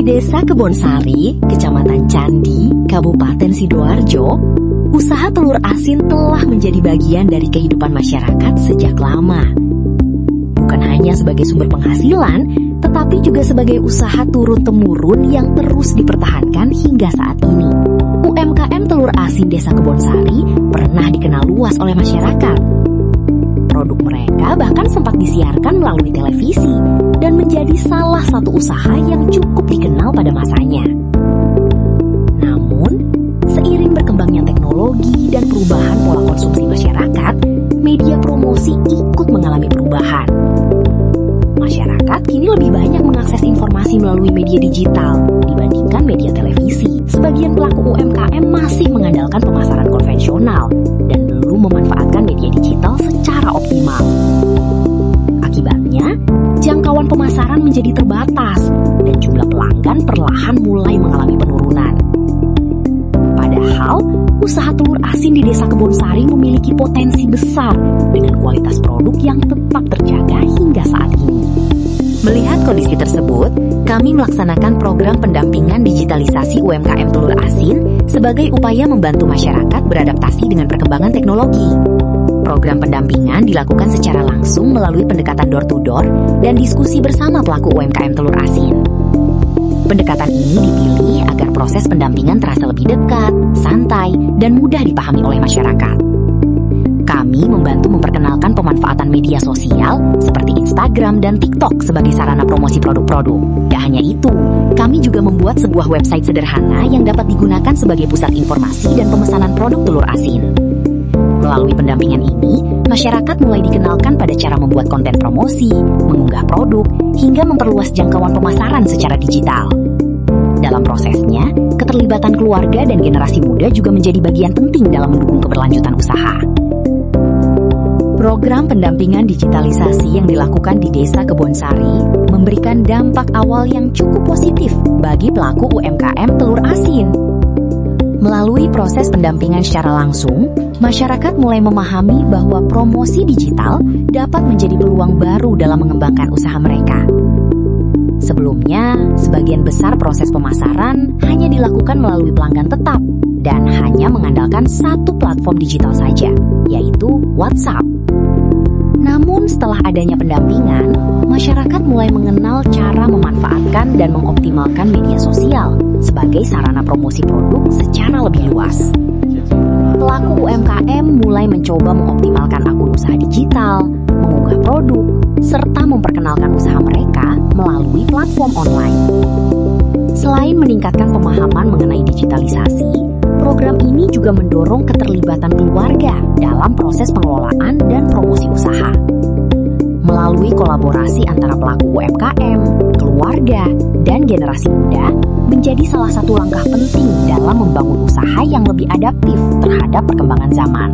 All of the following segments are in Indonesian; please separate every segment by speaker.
Speaker 1: Desa Kebonsari, Kecamatan Candi, Kabupaten Sidoarjo, usaha telur asin telah menjadi bagian dari kehidupan masyarakat sejak lama. Bukan hanya sebagai sumber penghasilan, tetapi juga sebagai usaha turun-temurun yang terus dipertahankan hingga saat ini. UMKM telur asin Desa Kebonsari pernah dikenal luas oleh masyarakat. Produk mereka bahkan sempat disiarkan melalui televisi dan menjadi salah satu usaha yang cukup dikenal pada masanya. Namun, seiring berkembangnya teknologi dan perubahan pola konsumsi masyarakat, media promosi ikut mengalami perubahan. Masyarakat kini lebih banyak mengakses informasi melalui media digital dibandingkan media televisi. Sebagian pelaku UMKM masih mengandalkan pemasaran konvensional dan belum memanfaatkan media digital secara optimal. Akibatnya, jangkauan pemasaran menjadi terbatas dan jumlah pelanggan perlahan mulai mengalami penurunan. Padahal, usaha telur asin di Desa Kebonsari memiliki potensi besar dengan kualitas produk yang tetap terjaga hingga saat ini. Melihat kondisi tersebut, kami melaksanakan program pendampingan digitalisasi UMKM telur asin sebagai upaya membantu masyarakat beradaptasi dengan perkembangan teknologi. Program pendampingan dilakukan secara langsung melalui pendekatan door-to-door dan diskusi bersama pelaku UMKM telur asin. Pendekatan ini dipilih agar proses pendampingan terasa lebih dekat, santai, dan mudah dipahami oleh masyarakat. Kami membantu memperkenalkan pemanfaatan media sosial seperti Instagram dan TikTok sebagai sarana promosi produk-produk. Tak hanya itu, kami juga membuat sebuah website sederhana yang dapat digunakan sebagai pusat informasi dan pemesanan produk telur asin. Melalui pendampingan ini, masyarakat mulai dikenalkan pada cara membuat konten promosi, mengunggah produk, hingga memperluas jangkauan pemasaran secara digital. Dalam prosesnya, keterlibatan keluarga dan generasi muda juga menjadi bagian penting dalam mendukung keberlanjutan usaha. Program pendampingan digitalisasi yang dilakukan di Desa Kebonsari memberikan dampak awal yang cukup positif bagi pelaku UMKM telur asin. Melalui proses pendampingan secara langsung, masyarakat mulai memahami bahwa promosi digital dapat menjadi peluang baru dalam mengembangkan usaha mereka. Sebelumnya, sebagian besar proses pemasaran hanya dilakukan melalui pelanggan tetap dan hanya mengandalkan satu platform digital saja, yaitu WhatsApp. Namun setelah adanya pendampingan, masyarakat mulai mengenal cara memanfaatkan dan mengoptimalkan media sosial sebagai sarana promosi produk secara lebih luas. Pelaku UMKM mulai mencoba mengoptimalkan akun usaha digital, mengunggah produk, serta memperkenalkan usaha mereka melalui platform online. Selain meningkatkan pemahaman mengenai digitalisasi, program ini juga mendorong keterlibatan keluarga dalam proses pengelolaan dan promosi usaha. Melalui kolaborasi antara pelaku UMKM, keluarga, dan generasi muda menjadi salah satu langkah penting dalam membangun usaha yang lebih adaptif terhadap perkembangan zaman.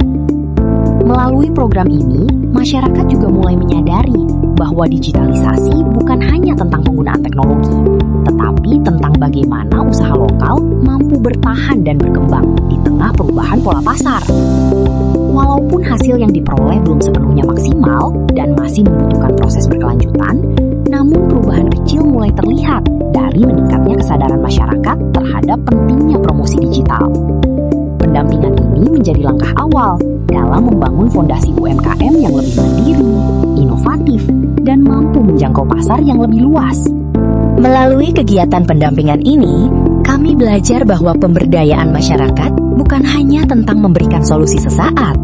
Speaker 1: Melalui program ini, masyarakat juga mulai menyadari bahwa digitalisasi bukan hanya tentang penggunaan teknologi, tetapi tentang bagaimana usaha lokal mampu bertahan dan berkembang di tengah perubahan pola pasar. Walaupun hasil yang diperoleh belum sepenuhnya maksimal dan masih membutuhkan proses berkelanjutan, namun perubahan kecil mulai terlihat dari meningkatnya kesadaran masyarakat terhadap pentingnya promosi digital. Pendampingan ini menjadi langkah awal dalam membangun fondasi UMKM yang lebih mandiri, inovatif, dan mampu menjangkau pasar yang lebih luas. Melalui kegiatan pendampingan ini, kami belajar bahwa pemberdayaan masyarakat bukan hanya tentang memberikan solusi sesaat.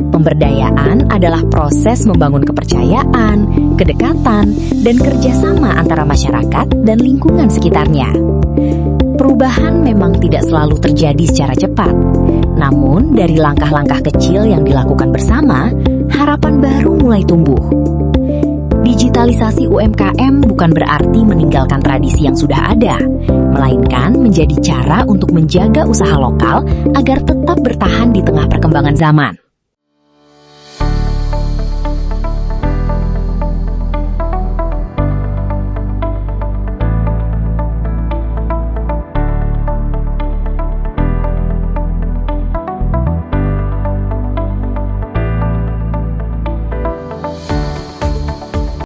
Speaker 1: Pemberdayaan adalah proses membangun kepercayaan, kedekatan, dan kerjasama antara masyarakat dan lingkungan sekitarnya. Perubahan memang tidak selalu terjadi secara cepat, namun dari langkah-langkah kecil yang dilakukan bersama, harapan baru mulai tumbuh. Digitalisasi UMKM bukan berarti meninggalkan tradisi yang sudah ada, melainkan menjadi cara untuk menjaga usaha lokal agar tetap bertahan di tengah perkembangan zaman.